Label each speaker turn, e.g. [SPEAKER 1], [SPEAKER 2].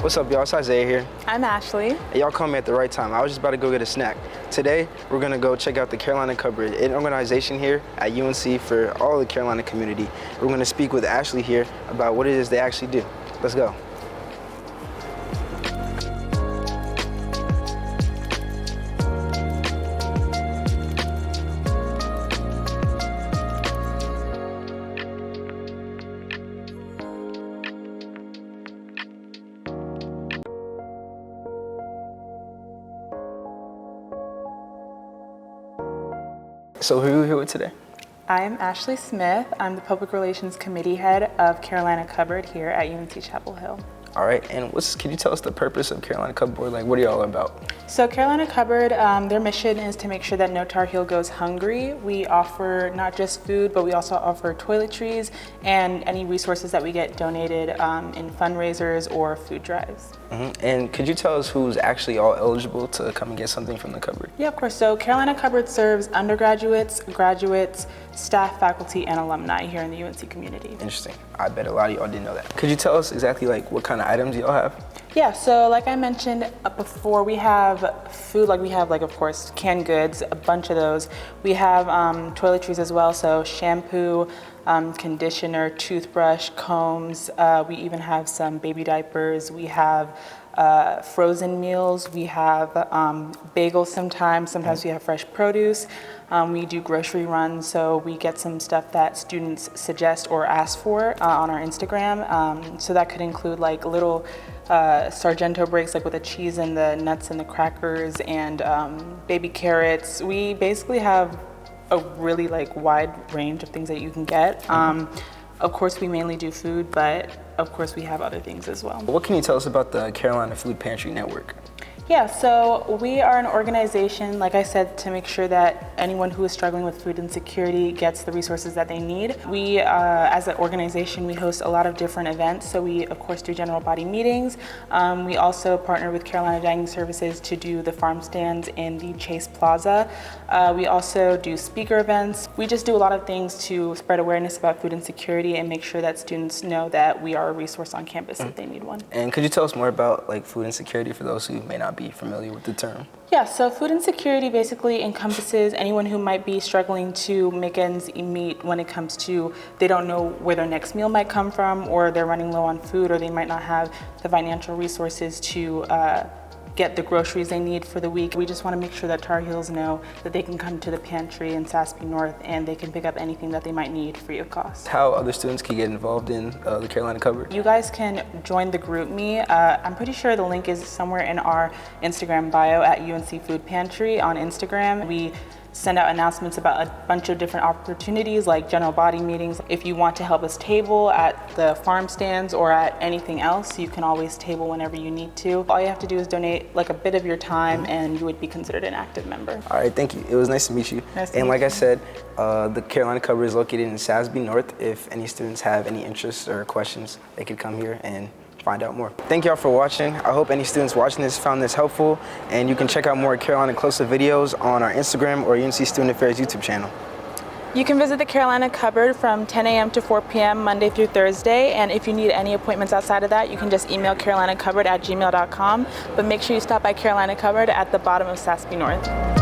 [SPEAKER 1] What's up, y'all? It's Isaiah here.
[SPEAKER 2] I'm Ashley.
[SPEAKER 1] Hey, y'all called me at the right time. I was just about to go get a snack. Today, we're gonna go check out the Carolina Cupboard, an organization here at UNC for all the Carolina community. We're gonna speak with Ashley here about what it is they actually do. Let's go. So who are we here with today?
[SPEAKER 2] I'm Ashley Smith. I'm the Public Relations Committee Head of Carolina Cupboard here at UNC-Chapel Hill.
[SPEAKER 1] All right, and can you tell us the purpose of Carolina Cupboard? Like, what are y'all about?
[SPEAKER 2] So Carolina Cupboard, their mission is to make sure that no Tar Heel goes hungry. We offer not just food, but we also offer toiletries and any resources that we get donated in fundraisers or food drives.
[SPEAKER 1] Mm-hmm. And could you tell us who's actually all eligible to come and get something from the cupboard?
[SPEAKER 2] Yeah, of course. So Carolina Cupboard serves undergraduates, graduates, staff, faculty, and alumni here in the UNC community.
[SPEAKER 1] Interesting. I bet a lot of y'all didn't know that. Could you tell us exactly like what kind of items y'all have?
[SPEAKER 2] Yeah, so like I mentioned before, we have food, we have of course canned goods, a bunch of those. We have toiletries as well, so shampoo, conditioner, toothbrush, combs. We even have some baby diapers. We have frozen meals. We have bagels sometimes. Sometimes we have fresh produce. We do grocery runs, so we get some stuff that students suggest or ask for on our Instagram. So that could include little Sargento breaks, with the cheese and the nuts and the crackers and baby carrots. We basically have a really wide range of things that you can get. Of course, we mainly do food, but of course we have other things as well.
[SPEAKER 1] What can you tell us about the Carolina Food Pantry Network?
[SPEAKER 2] Yeah, so we are an organization, like I said, to make sure that anyone who is struggling with food insecurity gets the resources that they need. We, as an organization, we host a lot of different events. So we, of course, do general body meetings. We also partner with Carolina Dining Services to do the farm stands in the Chase Plaza. We also do speaker events. We just do a lot of things to spread awareness about food insecurity and make sure that students know that we are a resource on campus if they need one.
[SPEAKER 1] And could you tell us more about food insecurity for those who may not be familiar with the term?
[SPEAKER 2] Yeah, so food insecurity basically encompasses anyone who might be struggling to make ends meet when it comes to they don't know where their next meal might come from, or they're running low on food, or they might not have the financial resources to get the groceries they need for the week. We just want to make sure that Tar Heels know that they can come to the pantry in Sassby North and they can pick up anything that they might need free of cost.
[SPEAKER 1] How other students can get involved in the Carolina Cupboard?
[SPEAKER 2] You guys can join the GroupMe. I'm pretty sure the link is somewhere in our Instagram bio at UNC Food Pantry on Instagram. We send out announcements about a bunch of different opportunities like general body meetings. If you want to help us table at the farm stands or at anything else, you can always table whenever you need to. All you have to do is donate a bit of your time and you would be considered an active member.
[SPEAKER 1] All right, thank you. It was nice to meet you.
[SPEAKER 2] Nice to meet
[SPEAKER 1] like
[SPEAKER 2] you.
[SPEAKER 1] I said, the Carolina Cupboard is located in Sassby North. If any students have any interests or questions, they could come here and find out more. Thank y'all for watching. I hope any students watching this found this helpful, and you can check out more Carolina Closer videos on our Instagram or UNC Student Affairs YouTube channel.
[SPEAKER 2] You can visit the Carolina Cupboard from 10 a.m. to 4 p.m. Monday through Thursday, and if you need any appointments outside of that, you can just email carolinacupboard@gmail.com, but make sure you stop by Carolina Cupboard at the bottom of Sassby North.